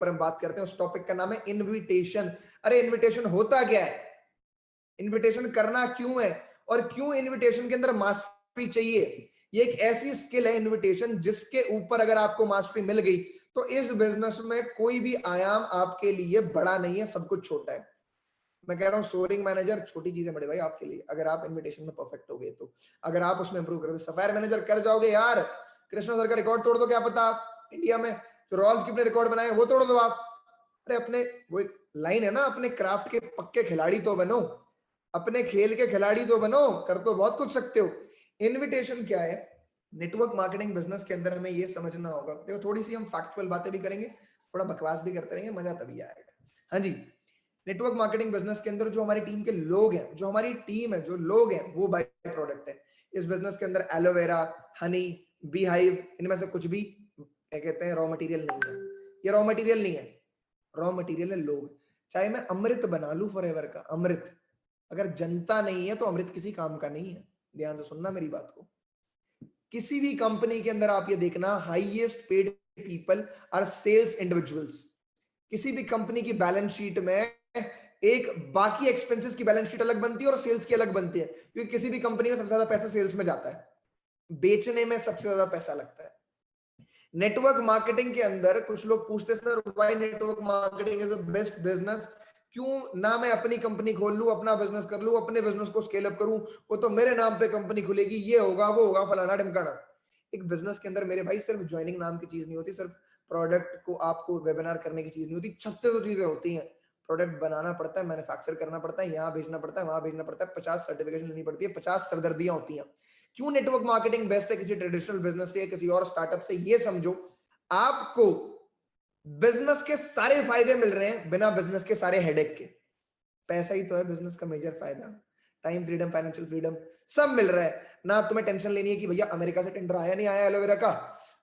ऊपर हम बात करते हैं। उस टॉपिक का नाम है इनविटेशन। अरे इनविटेशन होता क्या है, इनविटेशन करना क्यों है, और क्यों इनविटेशन के अंदर मास्टरी चाहिए। ये एक ऐसी स्किल है इनविटेशन जिसके ऊपर अगर आपको मास्टरी मिल गई तो इस बिजनेस में कोई भी आयाम आपके लिए बड़ा नहीं है, सब कुछ छोटा है। मैं कह रहा हूँ सोरिंग मैनेजर छोटी चीज है बड़े भाई आपके लिए, अगर आप इनविटेशन में परफेक्ट हो गए तो, अगर आप उसमें इंप्रूव कर दो। सफायर मैनेजर कर जाओगे यार, कृष्णा सर का रिकॉर्ड तोड़ दो, क्या पता आप इंडिया में जो रॉल्फ की अपने रिकॉर्ड बनाए वो तोड़ दो आप। अरे अपने, वो एक लाइन है ना, अपने क्राफ्ट के पक्के खिलाड़ी तो बनो, अपने खेल के खिलाड़ी तो बनो, कर तो बहुत कुछ सकते हो। इनविटेशन क्या है, नेटवर्क मार्केटिंग बिजनेस के अंदर हमें ये समझना होगा। देखो थोड़ी सी हम फैक्चुअल बातें भी करेंगे, थोड़ा बकवास भी करते रहेंगे, मजा तभी आएगा। हाँ जी, नेटवर्क मार्केटिंग बिजनेस के अंदर जो हमारी टीम के लोग हैं, जो हमारी टीम है, जो लोग हैं, वो बाय प्रोडक्ट है। इस बिजनेस के अंदर एलोवेरा, हनी, बी हाइव, इनमें से कुछ भी क्या कहते हैं रॉ मटेरियल नहीं है। ये रॉ मटेरियल नहीं है, रॉ मटेरियल है लोग। चाहे मैं अमृत बना लूं फॉरएवर का, अमृत अगर जनता नहीं है तो अमृत किसी काम का नहीं है। ध्यान से सुनना मेरी बात को। किसी भी कंपनी के अंदर आप ये देखना, highest paid people are sales individuals. किसी भी कंपनी की बैलेंस शीट में एक बाकी एक्सपेंसेस की बैलेंस शीट अलग बनती है और सेल्स की अलग बनती है, क्योंकि किसी भी कंपनी में सबसे ज्यादा पैसा सेल्स में जाता है, बेचने में सबसे ज्यादा पैसा लगता है। नेटवर्क मार्केटिंग के अंदर कुछ लोग पूछते sir why network marketing is the best business, क्यों ना मैं अपनी कंपनी खोल लूं, अपना बिजनेस कर लूं, अपने बिजनेस को स्केल अप करूं, वो तो मेरे नाम पे कंपनी खुलेगी, ये होगा वो होगा फलाना ढिमकाना। एक बिजनेस के अंदर मेरे भाई सिर्फ ज्वाइनिंग नाम की चीज नहीं होती, सिर्फ प्रोडक्ट को आपको वेबिनार करने की चीज नहीं होती, 3600 चीजें होती हैं। प्रोडक्ट बनाना पड़ता है, मैन्युफैक्चर करना पड़ता है, यहाँ भेजना पड़ता है, वहां भेजना पड़ता है, 50 सर्टिफिकेशन लेनी पड़ती है, 50 सरदर्दियां होती हैं। क्यों नेटवर्क मार्केटिंग बेस्ट है किसी ट्रेडिशनल बिजनेस से, किसी और स्टार्टअप से, ये समझो। आपको बिजनेस के सारे फायदे मिल रहे हैं बिना बिजनेस के सारे हेडेक के। पैसा ही तो है बिजनेस का मेजर फायदा, टाइम फ्रीडम, फाइनेंशियल फ्रीडम, सब मिल रहा है ना। तुम्हें टेंशन लेनी है कि भैया अमेरिका से टेंडर आया नहीं आया एलोवेरा का,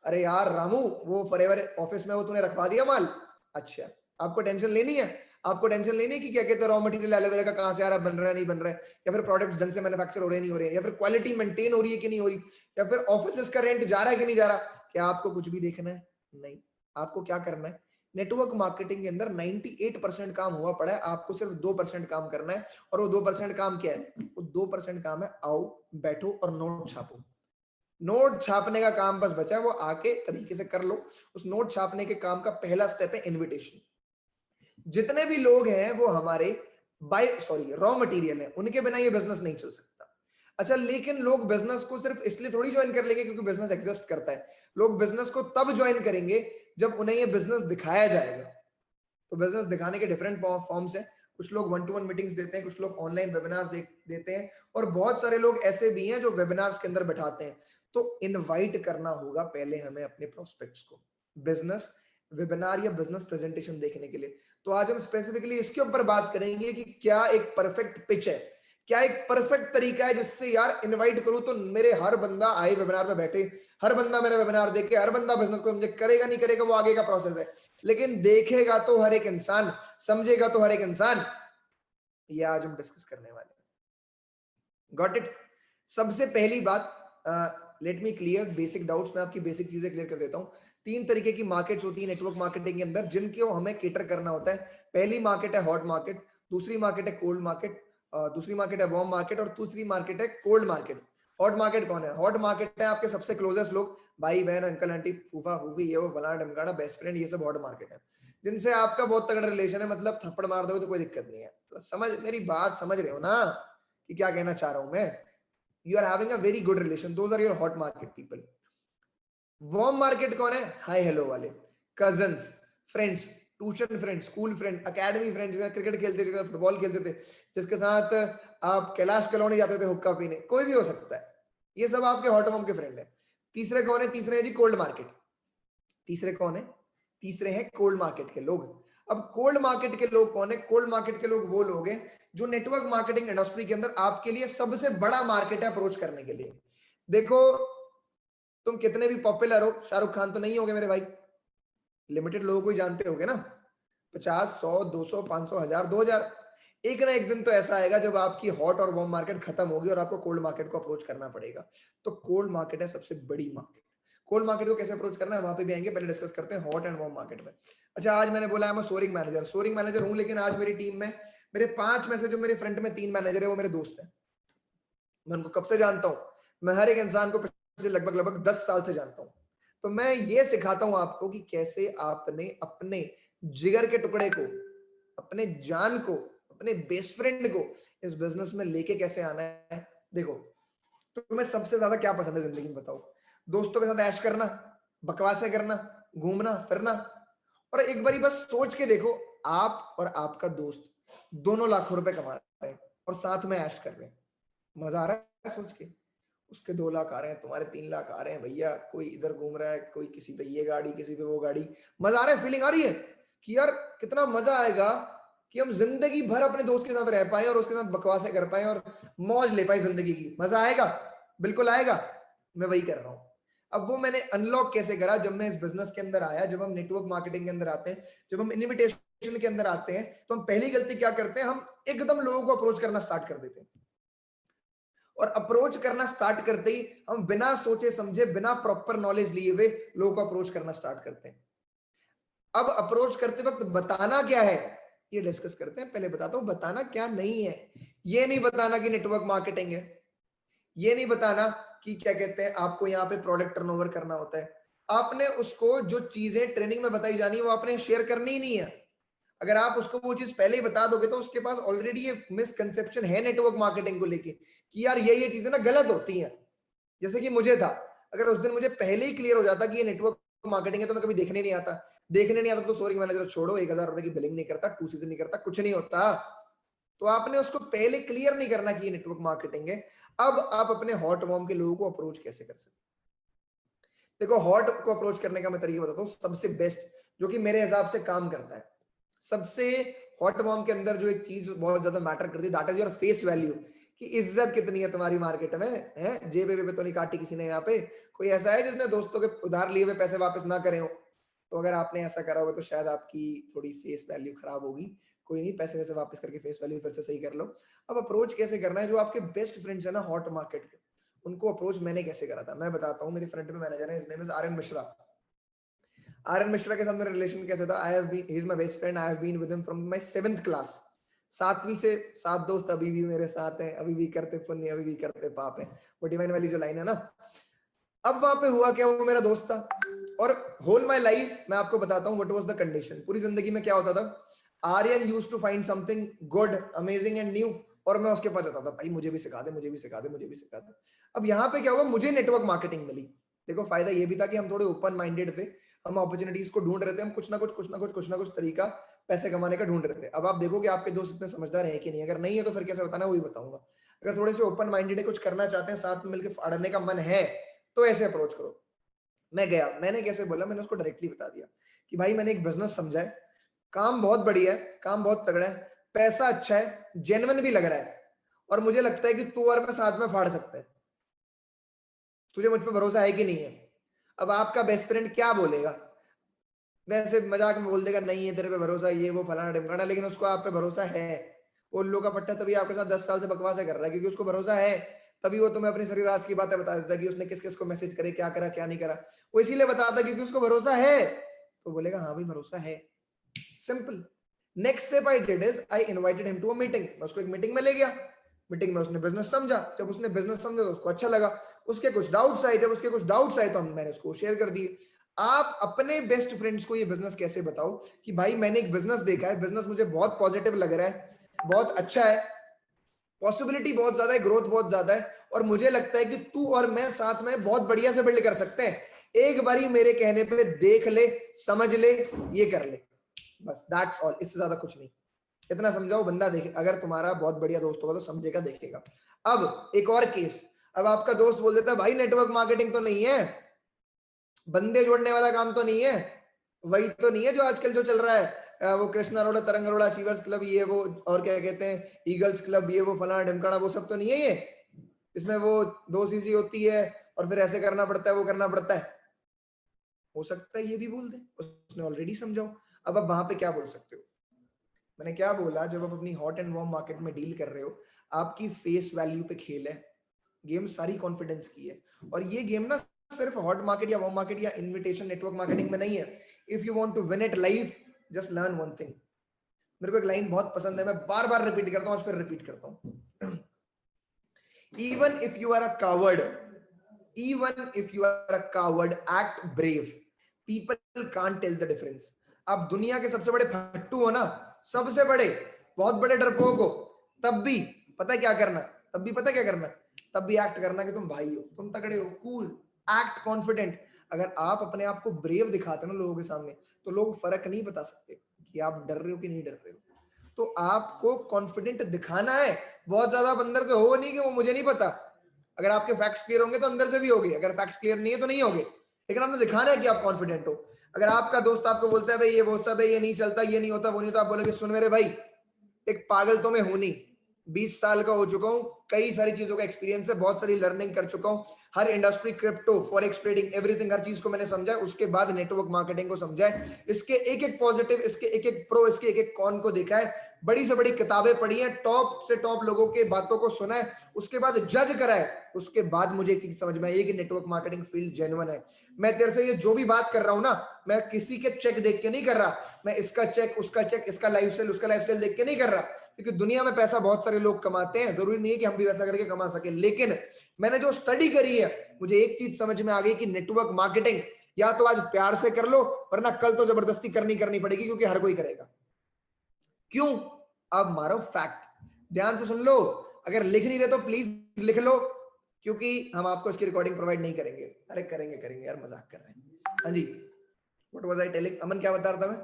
अरे यार रामू वो फॉरएवर ऑफिस में वो तूने रखवा दिया माल, अच्छा आपको टेंशन लेनी है। आपको टेंशन लेनी है कि क्या कहते हैं रॉ मटेरियल एलोवेरा का कहां से आ रहा है, बन रहा है नहीं बन रहा है, या फिर प्रोडक्ट्स ढंग से मैन्युफैक्चर हो रहे नहीं हो रहे, या फिर क्वालिटी मेंटेन हो रही है कि नहीं हो रही, या फिर ऑफिस का रेंट जा रहा है कि नहीं जा रहा। क्या आपको कुछ भी देखना है? नहीं। आपको क्या करना है, नेटवर्क मार्केटिंग के अंदर 98% काम हुआ पड़ा है, आपको सिर्फ 2% काम करना है। और वो 2% काम क्या है, वो 2% काम है आओ बैठो और नोट छापो। नोट छापने का काम बस बचा है, वो आके तरीके से कर लो। उस नोट छापने के काम का पहला स्टेप है इनविटेशन। जितने भी लोग हैं वो हमारे रॉ मटेरियल है, उनके बिना ये बिजनेस नहीं चल सकता। अच्छा लेकिन लोग बिजनेस को सिर्फ इसलिए थोड़ी ज्वाइन कर लेंगे क्योंकि बिजनेस एग्जिस्ट करता है। लोग बिजनेस को तब ज्वाइन करेंगे जब उन्हें ये बिजनेस दिखाया जाएगा। तो बिजनेस दिखाने के डिफरेंट फॉर्म्स हैं। कुछ लोग 1-to-1 मीटिंग्स देते हैं, कुछ लोग ऑनलाइन वेबिनार्स देते हैं, और बहुत सारे लोग ऐसे भी हैं जो वेबिनार्स के अंदर बैठाते हैं। तो इनवाइट करना होगा पहले हमें अपने प्रोस्पेक्ट्स को बिजनेस वेबिनार या बिजनेस प्रेजेंटेशन देखने के लिए। तो आज हम स्पेसिफिकली इसके ऊपर बात करेंगे कि क्या एक परफेक्ट पिच है, क्या एक परफेक्ट तरीका है जिससे यार इनवाइट करूं तो मेरे हर बंदा आए वेबिनार में बैठे, हर बंदा मेरा वेबिनार देखे, हर बंदा बिजनेस को समझे। करेगा नहीं करेगा वो आगे का प्रोसेस है, लेकिन देखेगा तो हर एक इंसान, समझेगा तो हर एक इंसान। ये आज हम डिस्कस करने वाले हैं। Got it. सबसे पहली बात, let me clear basic doubts, मैं आपकी बेसिक चीजें क्लियर कर देता हूं। 3 तरीके की मार्केट्स होती है नेटवर्क मार्केटिंग के अंदर जिनको हमें केटर करना होता है। पहली मार्केट है हॉट मार्केट, दूसरी मार्केट है कोल्ड मार्केट, दूसरी मार्केट है वार्म मार्केट, और तीसरी मार्केट है कोल्ड मार्केट। हॉट मार्केट कौन है? हॉट मार्केट है आपके सबसे क्लोजेस्ट लोग, भाई बहन, अंकल आंटी, फूफा फूफी, ये वो फलाना ढमकाना, बेस्ट फ्रेंड, ये सब हॉट मार्केट है। जिनसे आपका बहुत तगड़ा रिलेशन है, मतलब थप्पड़ मार दोगे तो कोई दिक्कत नहीं है। तो समझ मेरी बात, समझ रहे हो ना कि क्या कहना चाह रहा हूं मैं? You are having a very good relation, those are your hot market people. Warm market कौन है? हाय हेलो वाले, cousins, friends, tuition friend, school friend, academy friend, cricket खेलते थे, फुटबॉल खेलते थे, जिसके साथ आप कैलाश कलौनी जाते थे हुक्का पीने, कोई भी हो सकता है। ये सब आपके हॉट वार्म के फ्रेंड है। तीसरे कौन है? तीसरे है जी कोल्ड मार्केट। तीसरे कौन है? तीसरे हैं कोल्ड मार्केट के लोग। अब कोल्ड मार्केट के लोग कौन है? कोल्ड मार्केट के लोग वो लोग हैं जो नेटवर्क मार्केटिंग इंडस्ट्री के अंदर आपके लिए सबसे बड़ा मार्केट है अप्रोच करने के लिए। देखो तुम कितने भी पॉपुलर हो, शाहरुख खान तो नहीं होगे मेरे भाई, लिमिटेड लोगों को ही जानते होगे ना, 50, 100, 200, 500, 1000, 2000। एक ना एक दिन तो ऐसा आएगा जब आपकी हॉट और वार्म मार्केट खत्म होगी और आपको कोल्ड मार्केट को अप्रोच करना पड़ेगा। तो कोल्ड मार्केट है सबसे बड़ी मार्केट। कोल्ड मार्केट को कैसे अप्रोच करना है वहां पे भी आएंगे, पहले डिस्कस करते हैं हॉट एंड वार्म मार्केट में। अच्छा, आज मैंने बोला मैं सोरिंग मैनेजर हूं, लेकिन आज मेरी टीम में मेरे 5 में से जो मेरे फ्रंट में 3 मैनेजर है वो मेरे दोस्त हैं। मैं उनको कब से जानता हूं? मैं हर एक इंसान को पिछले लगभग 10 साल से जानता हूं। तो मैं ये सिखाता हूं आपको कि कैसे आपने अपने जिगर के टुकड़े को, अपने जान को, अपने बेस्ट फ्रेंड को इस बिजनेस में लेके कैसे आना है। देखो, तो तुम्हें सबसे ज्यादा क्या पसंद है जिंदगी में बताओ? दोस्तों के साथ ऐश करना, बकवासें करना, घूमना फिरना? और एक बारी बस सोच के देखो, आप और आपका दोस्त दोनों लाखों रुपए कमा रहे हैं और साथ में ऐश कर रहे हैं। मजा आ रहा है सोच के? उसके 2 लाख आ रहे हैं, तुम्हारे 3 लाख आ रहे हैं भैया, कोई इधर घूम रहा है, कोई किसी पे ये गाड़ी, किसी पे वो गाड़ी। मजा आ रहा है, फीलिंग आ रही है कि यार कितना मजा आएगा कि हम जिंदगी भर अपने दोस्त के साथ रह पाए और उसके साथ बकवासें कर पाए और मौज ले पाए जिंदगी की। मजा आएगा, बिल्कुल आएगा। मैं वही कर रहा हूं। अब वो मैंने अनलॉक कैसे करा? जब मैं इस बिजनेस के अंदर आया, जब हम नेटवर्क मार्केटिंग के अंदर आते हैं, जब हम इन्विटेशन के अंदर आते हैं, तो हम पहली गलती क्या करते हैं? हम एकदम लोगों को अप्रोच करना स्टार्ट कर देते हैं। और अप्रोच करना स्टार्ट करते ही हम बिना सोचे समझे, बिना प्रॉपर नॉलेज लिए हुए लोगों को अप्रोच करना स्टार्ट करते हैं। अब अप्रोच करते वक्त बताना क्या है ये डिस्कस करते हैं। पहले बताता हूं बताना क्या नहीं है। ये नहीं बताना कि नेटवर्क मार्केटिंग है, ये नहीं बताना कि क्या कहते हैं आपको यहाँ पे प्रोडक्ट टर्नओवर करना होता है। आपने उसको जो चीजें ट्रेनिंग में बताई जानी है वो आपने शेयर करनी ही नहीं है। अगर आप उसको वो चीज पहले ही बता दोगे तो उसके पास ऑलरेडी ये मिसकंसेप्शन है नेटवर्क मार्केटिंग को लेके कि यार ये चीजें ना गलत होती हैं। जैसे कि मुझे था, अगर उस दिन मुझे पहले ही क्लियर हो जाता कि ये नेटवर्क मार्केटिंग है तो मैं कभी देखने नहीं आता। देखने नहीं आता तो सोरिंग मैनेजर छोड़ो, 1000 रुपए की बिलिंग नहीं करता, 2 सीजन नहीं करता, कुछ नहीं होता। तो आपने उसको पहले क्लियर नहीं करना कि ये नेटवर्क मार्केटिंग है। अब आप अपने हॉट वार्म के लोगों को अप्रोच कैसे कर सकते? देखो, हॉट को अप्रोच करने का मैं तरीका बताता हूँ सबसे बेस्ट, जो कि मेरे हिसाब से काम करता है। सबसे हॉट वार्म के अंदर जो एक चीज बहुत ज्यादा मैटर करती है, that is your face value, कि इज्जत कितनी है तुम्हारी मार्केट में, है जेब पे तो नहीं काटी किसी ने यहाँ पे? कोई ऐसा है जिसने दोस्तों के उधार लिए हुए पैसे वापस ना करे हो? तो अगर आपने ऐसा करा होगा तो शायद आपकी थोड़ी फेस वैल्यू खराब होगी। कोई नहीं, पैसे वैसे वापस करके फेस वैल्यू फिर से सही कर लो। अब अप्रोच कैसे करना है? जो आपके बेस्ट फ्रेंड्स है ना हॉट मार्केट के, उनको अप्रोच मैंने कैसे करा था मैं बताता हूँ। मेरे फ्रंट में मैनेजर है, his name is Aryan Mishra. Aryan Mishra के साथ मेरा रिलेशन कैसे था? I have been, he is my best friend, I have been with him from my 7th class. 7वीं से 7 दोस्त अभी भी मेरे साथ हैं, अभी भी करते पुण्य, अभी भी करते पाप है, वो डिवाइन वाली जो लाइन है ना। अब वहां पे हुआ क्या, वो मेरा दोस्त था और होल माय लाइफ मैं आपको बताता हूँ व्हाट वाज द कंडीशन। पूरी जिंदगी में क्या होता था? Aryan used to find something good, amazing and new, और मैं उसके पास जाता था, भाई मुझे भी सिखा दे, मुझे भी सिखा दे, मुझे भी सिखा दे। अब यहाँ पे क्या हुआ? मुझे नेटवर्क मार्केटिंग मिली। देखो, फायदा ये भी था कि हम थोड़े ओपन माइंडेड थे, हम अपॉर्चुनिटीज को ढूंढ रहे थे, हम कुछ ना कुछ तरीका पैसे कमाने का ढूंढ रहे थे। अब आप देखो कि आपके दोस्त इतने समझदार है कि नहीं। अगर नहीं है तो फिर कैसे बताना, वही बताऊंगा। अगर थोड़े से ओपन माइंडेड है, कुछ करना चाहते हैं, साथ में मिलकर फाड़ने का मन है, तो ऐसे अप्रोच करो। मैं गया, मैंने कैसे बोला? मैंने उसको डायरेक्टली बता दिया कि भाई मैंने एक बिजनेस समझा है, काम बहुत बढ़िया है, काम बहुत तगड़ा है, पैसा अच्छा है, जेन्युइन भी लग रहा है, और मुझे लगता है कि तू और मैं साथ में फाड़ सकते हैं। तुझे मुझ पर भरोसा है कि नहीं है? अब आपका बेस्ट फ्रेंड क्या बोलेगा? वैसे मजाक में बोल देगा नहीं है तेरे पे भरोसा, ये वो फलाना ढिमकाना, लेकिन उसको आप पे भरोसा है। वो उल्लू का पट्टा तभी आपके साथ 10 साल से बकवासें कर रहा है क्योंकि उसको भरोसा है। तभी वो तुम्हें अपनी सारी राज की बातें बता देता है कि उसने किस किस को मैसेज करे, क्या करा क्या नहीं करा। वो इसीलिए बताता क्योंकि उसको भरोसा है। तो बोलेगा हाँ भाई भरोसा है, simple. Next step I did is I invited him to a meeting. मैं उसको एक मीटिंग में ले गया। मीटिंग में उसने बिजनेस समझा, जब उसने बिजनेस समझा तो उसको अच्छा लगा। उसके कुछ डाउट्स आए, जब उसके कुछ डाउट्स आए तो मैंने उसको शेयर कर दिए। आप अपने बेस्ट फ्रेंड्स को ये बिजनेस कैसे बताओ कि भाई मैंने एक बिजनेस देखा है, बिजनेस मुझे बहुत पॉजिटिव लग रहा है, बहुत अच्छा है, पॉसिबिलिटी बहुत ज्यादा है, ग्रोथ बहुत ज्यादा है, और मुझे लगता है कि तू और मैं साथ में बहुत बढ़िया से बिल्ड कर सकते हैं। एक बारी मेरे कहने पे देख ले, समझ ले, ये कर ले, बस दैट्स ऑल। इससे ज्यादा कुछ नहीं। इतना समझाओ, बंदा देखे। अगर तुम्हारा बहुत बढ़िया दोस्त होगा तो समझेगा, देखेगा। अब एक और केस, अब आपका दोस्त बोल देता है भाई नेटवर्क मार्केटिंग तो नहीं है, बंदे जोड़ने वाला काम तो नहीं है, वही तो नहीं है जो आजकल जो चल रहा है, वो कृष्णा अरोड़ा, तरंग अरोड़ा, अचीवर्स क्लब, ये वो, और क्या कहते हैं ईगल्स क्लब, ये वो फलाना ढिमकाना, वो सब तो नहीं है ये। इसमें वो 2 सीसी होती है और फिर ऐसे करना पड़ता है, वो करना पड़ता है। हो सकता है ये भी बोल दे, उसने ऑलरेडी समझाओ। अब आप वहां पे क्या बोल सकते हो? मैंने क्या बोला? जब आप अपनी हॉट एंड वार्म मार्केट में डील कर रहे हो, आपकी फेस वैल्यू पे खेल है। गेम सारी कॉन्फिडेंस की है, और ये गेम ना सिर्फ हॉट मार्केट या वार्म मार्केट या इनविटेशन नेटवर्क मार्केटिंग में नहीं है. If you want to win it live, just learn one thing. मेरे को एक लाइन बहुत पसंद है, मैं बार बार रिपीट करता हूँ, आज फिर रिपीट करता हूँ. Even if you are a coward, even if you are a coward, act brave. People can't tell the difference. आप दुनिया के सबसे बड़े फट्टू हो ना, सबसे बड़े, बहुत बड़े डरपोक हो, तब भी पता क्या करना, तब भी पता क्या करना, तब भी एक्ट करना कि तुम भाई हो, तुम तगड़े हो, कूल, एक्ट कॉन्फिडेंट. अगर आप अपने आप को ब्रेव दिखाते हो ना लोगों के सामने, तो लोग फर्क नहीं बता सकते कि आप डर रहे हो कि नहीं डर रहे हो. तो आपको कॉन्फिडेंट दिखाना है. बहुत ज्यादा अंदर से हो नहीं कि वो मुझे नहीं पता. अगर आपके फैक्ट्स क्लियर होंगे तो अंदर से भी होंगे, अगर फैक्ट्स क्लियर नहीं है तो नहीं होंगे, लेकिन आपने दिखाना है कि आप कॉन्फिडेंट हो. अगर आपका दोस्त आपको बोलता है भाई ये वो सब है, ये नहीं चलता, ये नहीं होता, वो नहीं होता, आप बोलोगे सुन मेरे भाई, एक पागल तो मैं हूं नहीं, 20 साल का हो चुका हूं, कई सारी चीजों का एक्सपीरियंस है, बहुत सारी लर्निंग कर चुका हूं, हर industry, crypto, forex trading, everything, हर चीज को मैंने समझा है. उसके बाद नेटवर्क मार्केटिंग को समझा है, इसके एक एक पॉजिटिव, इसके एक एक प्रो, इसके एक एक कॉन को देखा है, बड़ी से बड़ी किताबें पढ़ी हैं, टॉप से टॉप लोगों के बातों को सुना है, उसके बाद जज करा है. उसके बाद मुझे एक चीज समझ में आई कि नेटवर्क मार्केटिंग फील्ड जेन्युइन है. मैं तेरे से ये जो भी बात कर रहा हूं ना, मैं किसी के चेक देख के नहीं कर रहा, मैं इसका चेक, उसका चेक, इसका लाइफस्टाइल, उसका लाइफस्टाइल देख के नहीं कर रहा. क्योंकि दुनिया में पैसा बहुत सारे लोग कमाते हैं, जरूरी नहीं है कि हम भी वैसा करके कमा सके. लेकिन मैंने जो स्टडी करी है, मुझे एक चीज समझ में आ गई कि नेटवर्क मार्केटिंग या तो आज प्यार से कर लो, वरना कल तो जबरदस्ती करनी पड़ेगी, क्योंकि हर कोई करेगा. क्यों? अब मारो फैक्ट, ध्यान से सुन लो. अगर लिख नहीं रहे तो प्लीज लिख लो, क्योंकि हम आपको इसकी रिकॉर्डिंग प्रोवाइड नहीं करेंगे. अरे करेंगे यार, मजाक कर रहे हैं. हाँ जी, व्हाट वाज आई टेलिंग? अमन क्या बता रहा था मैं?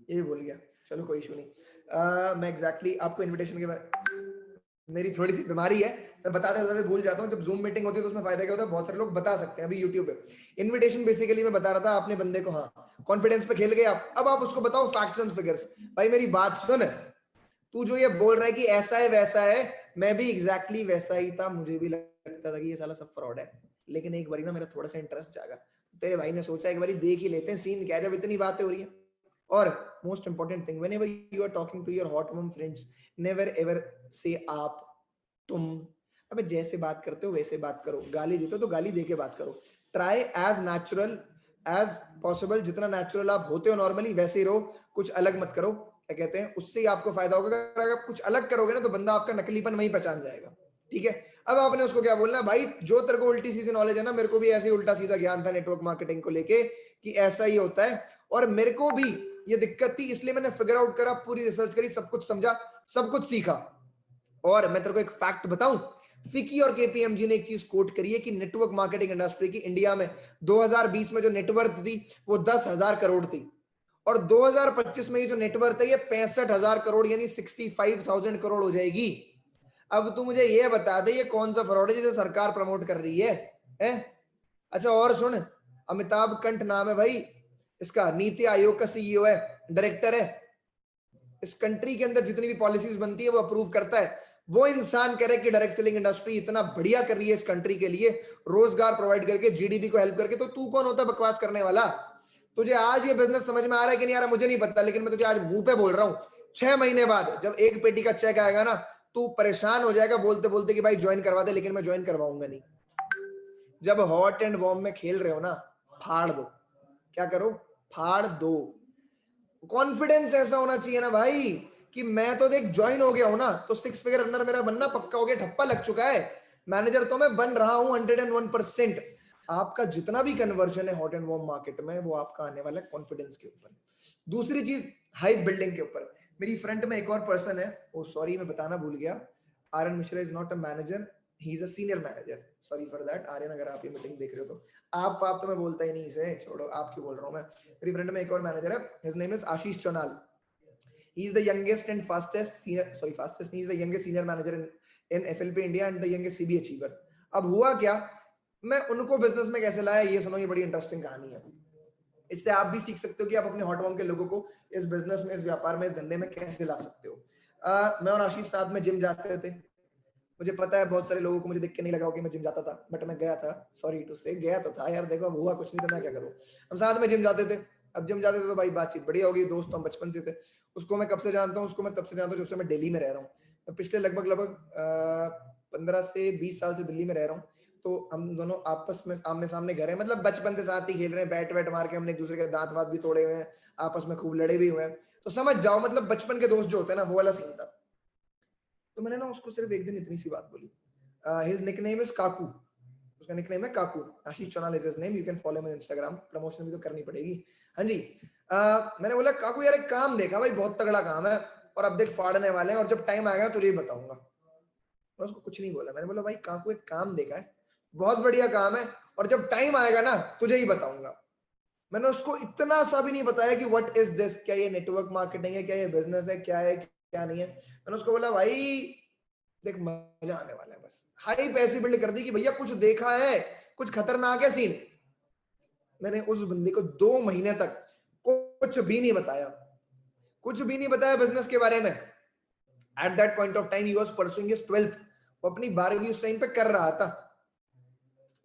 ये बोल गया, चलो कोई इशू नहीं. मैं एग्जैक्टली आपको इनविटेशन के बारे, मेरी थोड़ी सी बीमारी है, मैं बताते भूल जाता हूँ. जब जूम मीटिंग होती है तो उसमें फायदा क्या होता है, बहुत सारे लोग बता सकते हैं. अभी यूट्यूब पे इनविटेशन बेसिकली मैं बता रहा था अपने बंदे को, हाँ कॉन्फिडेंस पे खेल गए आप. अब आप उसको बताओ फैक्ट्स एंड फिगर्स. भाई मेरी बात सुन, तू जो ये बोल रहा है कि ऐसा है वैसा है, मैं भी एग्जैक्टली वैसा ही था, मुझे भी लगता था कि ये साला सब फ्रॉड है. लेकिन एक बारी ना मेरा थोड़ा सा इंटरेस्ट जागा, तेरे भाई ने सोचा एक बारी देख ही लेते हैं सीन क्या है, जब इतनी बातें हो रही है. और most important thing, whenever you are talking to your hot mum friends, never ever say आप, तुम. अबे जैसे बात करते हो वैसे बात करो, गाली देते हो तो गाली देके बात करो. Try as natural as possible, जितना नेचुरल आप होते हो नॉर्मली वैसे ही रहो, कुछ अलग मत करो. क्या कहते हैं, उससे ही आपको फायदा होगा. अगर आप कुछ अलग करोगे ना तो बंदा आपका नकलीपन वहीं पहचान जाएगा. ठीक है, अब आपने उसको क्या बोलना है, भाई जो तेरे को उल्टी सीधी नॉलेज है ना, मेरे को भी ऐसे ही उल्टा सीधा ज्ञान था नेटवर्क मार्केटिंग को लेके कि ऐसा ही होता है, और मेरे को भी ये दिक्कत थी, इसलिए मैंने फिगर आउट करा, पूरी रिसर्च करी, सब कुछ समझा, सब कुछ सीखा. और मैं तेरे को एक फैक्ट बताऊं, फिकी और केपीएमजी ने एक चीज कोट करी है कि नेटवर्क मार्केटिंग इंडस्ट्री की इंडिया में 2020 में जो नेटवर्थ थी वो 10,000 करोड़ थी, और 2025 में ये जो नेटवर्थ है ये 65,000 करोड़ यानी 65,000 करोड़ हो जाएगी. अब तू मुझे ये बता दे ये कौन सा फ्रॉड है जिसे सरकार प्रमोट कर रही है? अच्छा और सुन, अमिताभ कंठ नाम है भाई इसका, नीति आयोग का सीईओ है, डायरेक्टर है. इस कंट्री के अंदर जितनी भी पॉलिसीज बनती है वो अप्रूव करता है. वो इंसान कह रहे कि डायरेक्ट सेलिंग इंडस्ट्री इतना बढ़िया कर रही है इस कंट्री के लिए, रोजगार प्रोवाइड करके, जीडीपी को हेल्प करके, तो तू कौन होता है बकवास करने वाला? तुझे आज ये बिजनेस समझ में आ रहा है कि नहीं आ रहा मुझे नहीं पता, लेकिन मैं तुझे आज मुंह पे बोल रहा हूँ, 6 महीने बाद जब एक पेटी का चेक आएगा ना, तू परेशान हो जाएगा बोलते बोलते कि भाई ज्वाइन करवा दे, लेकिन मैं ज्वाइन करवाऊंगा नहीं. जब हॉट एंड वार्म में खेल रहे हो ना, फाड़ दो. क्या करो? फाड़ दो. कॉन्फिडेंस ऐसा होना चाहिए ना भाई कि मैं तो देख ज्वाइन हो गया हूं ना, तो 6 फिगर रनर मेरा बनना पक्का हो गया, ठप्पा लग चुका है. मैनेजर तो मैं बन रहा हूं 101%. आपका जितना भी कन्वर्जन है हॉट एंड वार्म मार्केट में, वो आपका आने वाला है कॉन्फिडेंस के ऊपर. दूसरी चीज हाइप बिल्डिंग के ऊपर. मेरी फ्रंट में एक और पर्सन है, ओ सॉरी मैं बताना भूल गया, Aryan Mishra is not a manager, he is a senior manager. Sorry for that Aryan, अगर आप ये मीटिंग देख रहे हो तो. आप तो मैं बोलता ही नहीं इसे, छोड़ो, आप क्यों बोल रहा हूं मैं. मेरी फ्रेंड में एक और मैनेजर है, his name is Ashish Chaunal. he is the youngest and fastest senior, sorry fastest, he is the youngest senior manager in FLP India and the youngest CB achiever. अब हुआ क्या, मैं उनको बिजनेस में कैसे लाया ये सुनो, ये बड़ी इंटरेस्टिंग कहानी है. इससे आप भी सीख सकते हो कि आप अपने हॉट वार्म के लोगों को इस बिजनेस में, इस व्यापार में, इस धंधे में कैसे ला सकते हो. मैं और आशीष साथ में जिम जाते थे. मुझे पता है बहुत सारे लोगों को मुझे देख के नहीं लगा कि मैं जिम जाता था, बट मैं गया था. सॉरी टू से गया तो था यार, देखो अब हुआ कुछ नहीं तो मैं क्या करूं. हम साथ में जिम जाते थे. अब जिम जाते थे तो भाई बातचीत बढ़िया होगी, दोस्त तो हम बचपन से थे. उसको मैं कब से जानता हूँ, उसको मैं तब से जानता हूँ जब से मैं दिल्ली में रह रहा हूँ. मैं पिछले लगभग 15 से 20 साल से दिल्ली में रह रहा हूँ. तो हम दोनों आपस में आमने सामने घर है, मतलब बचपन से साथ ही खेल रहे हैं, बैट वैट मार के हमने एक दूसरे के दांत वात भी तोड़े हुए हैं, आपस में खूब लड़े भी हुए हैं, तो समझ जाओ मतलब बचपन के दोस्त जो होते हैं ना, वो वाला सीन था। तो मैंने ना उसको सिर्फ एक दिन इतनी सी बात बोली, हिज निकनेम इज काकू, उसका निकनेम है Kaku, Ashish Chaunal is his name, you can follow him on Instagram, promotion भी तो करनी पड़ेगी। हाँ जी, मैंने बोला काकू यार एक काम देखा भाई, बहुत तगड़ा काम है, और अब देख फाड़ने वाले हैं, और जब टाइम आएगा ना तुझे ही बताऊंगा। मैं उसको कुछ नहीं बोला, मैंने बोला भाई काकू एक काम देखा है, बहुत बढ़िया काम है, और जब टाइम आएगा ना तुझे ही बताऊंगा। मैंने उसको इतना सा भी नहीं बताया कि व्हाट इज दिस, क्या ये नेटवर्क मार्केटिंग है, क्या ये बिजनेस है क्या नहीं है। मैंने उसको बोला भाई देख मजा आने वाला है, बस हाई पैसे बिल्ड कर दी कि भैया कुछ देखा है, कुछ खतरनाक है सीन। मैंने उस बंदे को 2 महीने तक कुछ भी नहीं बताया, कुछ भी नहीं बताया बिजनेस के बारे में। At that point of time he was pursuing his 12th, वो अपनी 12वीं उस टाइम पे कर रहा था।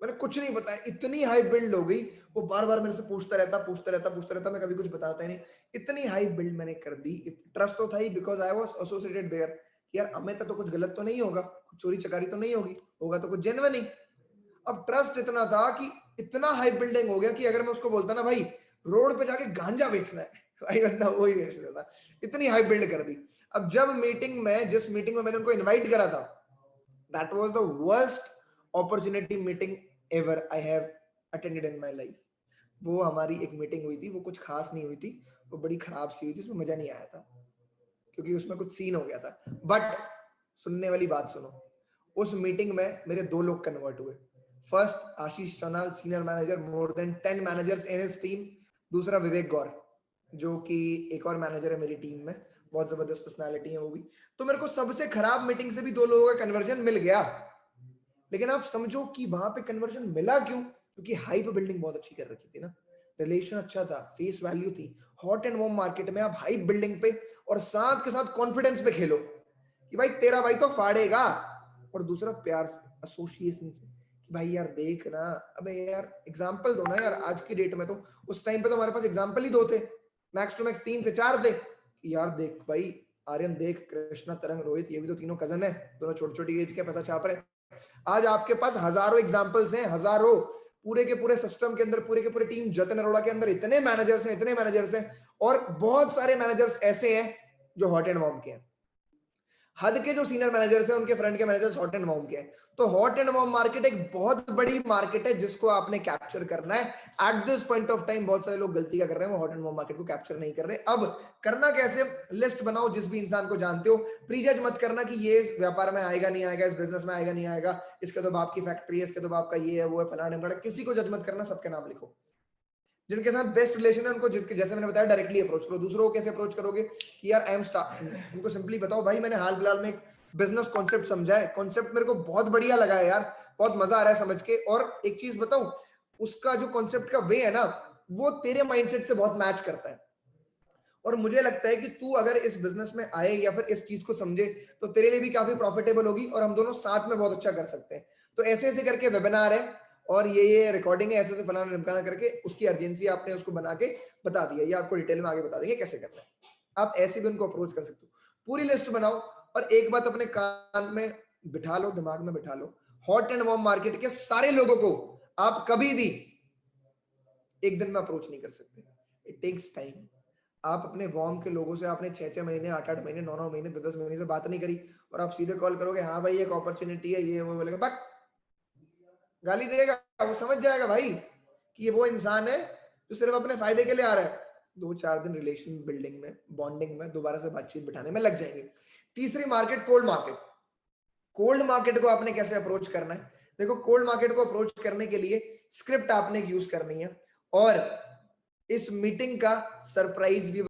मैंने कुछ नहीं बताया, इतनी हाई बिल्ड हो गई, वो बार बार मेरे से पूछता रहता, मैं कभी कुछ बताता ही नहीं। इतनी हाई बिल्ड मैंने कर दी, ट्रस्ट तो था ही, because I was associated there, यार अमित तो कुछ गलत तो नहीं होगा, कुछ चोरी चकारी तो नहीं होगी, होगा तो कुछ जेन्युइन ही। अब ट्रस्ट इतना था कि इतना हाई बिल्डिंग हो गया कि अगर मैं उसको बोलता ना भाई रोड पे जाके गांजा बेचना है, भाई बंदा वही बेच देता, इतनी हाई बिल्ड कर दी। अब जब मीटिंग में, जिस मीटिंग में मैंने उनको इनवाइट करा था, that was the worst opportunity meeting ever I have attended in my life. वो हमारी एक मीटिंग हुई थी, वो कुछ खास नहीं हुई थी, वो बड़ी खराब सी हुई थी, उसमें मजा नहीं आया था क्योंकि उसमें कुछ सीन हो गया था। बट सुनने वाली बात सुनो, उस मीटिंग में मेरे 2 लोग कन्वर्ट हुए। First Ashish Chaunal, senior manager, more than 10 managers in his team. दूसरा विवेक गौर, जो कि एक और मैनेजर है मेरी टीम में, बहुत जबरदस्त पर्सनालिटी है वो भी। तो मेरे को सबसे खराब मीटिंग से भी 2 लोगों का कन्वर्जन मिल गया। लेकिन आप समझो कि वहां पे कन्वर्जन मिला क्यों, क्योंकि हाइप बिल्डिंग बहुत अच्छी कर रखी थी ना, रिलेशन अच्छा था, फेस वैल्यू थी। हॉट एंड वार्म मार्केट में आप हाइप बिल्डिंग पे और साथ के साथ कॉन्फिडेंस पे खेलो कि भाई तेरा भाई तो फाड़ेगा, और दूसरा प्यार से, एसोसिएशन से कि भाई यार देख ना, अबे यार एग्जांपल दो ना यार। आज की डेट में तो, उस टाइम पे तो हमारे पास एग्जांपल ही 2 थे, मैक्स टू मैक्स 3 से 4 थे कि यार देख भाई आर्यन, देख कृष्णा, तरंग, रोहित, ये भी तो तीनों कजन है, दोनों छोटी छोटी एज के, पैसा छाप रहे हैं। आज आपके पास हजारों एग्जांपल्स हैं, हजारों, पूरे के पूरे सिस्टम के अंदर, पूरे के पूरे टीम जतन अरोड़ा के अंदर इतने मैनेजर्स हैं, और बहुत सारे मैनेजर्स ऐसे हैं जो हॉट एंड वार्म के हैं। हद के जो सीनियर मैनेजर्स हैं उनके फ्रंट के मैनेजर्स हॉट एंड वार्म के हैं। तो हॉट एंड वार्म मार्केट एक बहुत बड़ी मार्केट है जिसको आपने कैप्चर करना है। At this point of time बहुत सारे लोग गलती क्या कर रहे हैं, वो हॉट एंड वार्म मार्केट को कैप्चर नहीं कर रहे। अब करना कैसे, लिस्ट बनाओ, जिस भी इंसान को जानते हो, प्रीजज मत करना कि ये इस व्यापार में आएगा नहीं आएगा, इस बिजनेस में आएगा नहीं आएगा, इसके तो बाप की फैक्ट्री है, इसके तो बाप का ये है वो है, फलाने ढिमकाने, किसी को जज मत करना, सबके नाम लिखो। जिनके साथ बेस्ट रिलेशन है उनको, जैसे मैंने बताया, डायरेक्टली अप्रोच करो। दूसरों को कैसे अप्रोच करोगे कि यार आई एम स्टार्ट, उनको सिंपली बताओ भाई मैंने हाल फिलहाल में एक बिजनेस कॉन्सेप्ट समझा है, कॉन्सेप्ट मेरे को बहुत बढ़िया लगा है यार, बहुत मजा आ रहा है समझ के, और एक चीज बताऊं, उसका जो कॉन्सेप्ट का वे है ना, वो तेरे माइंडसेट से बहुत मैच करता है, और मुझे लगता है कि तू अगर इस बिजनेस में आए या फिर इस चीज को समझे तो तेरे लिए भी काफी प्रॉफिटेबल होगी, और हम दोनों साथ में बहुत अच्छा कर सकते हैं। तो ऐसे ऐसे करके वेबिनार है, और ये रिकॉर्डिंग है, ऐसे ऐसे फलाना ढिमकाना करके, उसकी अर्जेंसी आपने उसको बना के बता दिया, ये आपको डिटेल में आगे बता देंगे कैसे करना है। आप ऐसे भी उनको अप्रोच कर सकते हो। पूरी लिस्ट बनाओ, और एक बात अपने कान में बिठा लो, दिमाग में बिठा लो, हॉट एंड वार्म मार्केट के सारे लोगों को आप कभी भी एक दिन में अप्रोच नहीं कर सकते, इट टेक्स टाइम। आप अपने वार्म के लोगों से आपने 6-6 महीने, 8-8 महीने, 9-9 महीने, 10-10 महीने से बात नहीं करी, और आप सीधे कॉल करोगे हाँ भाई एक अपॉर्चुनिटी है, ये वो बोलेगा, बक गाली देगा, वो समझ जाएगा भाई कि ये वो इंसान है जो सिर्फ अपने फायदे के लिए आ रहा है। 2-4 दिन रिलेशन बिल्डिंग में, बॉन्डिंग में, दोबारा से बातचीत बिठाने में लग जाएंगे। तीसरी market, cold market. Cold market को आपने कैसे अप्रोच करना है, देखो कोल्ड मार्केट को अप्रोच करने के लिए स्क्रिप्ट आपने यूज करनी है, और इस मीटिंग का सरप्राइज भी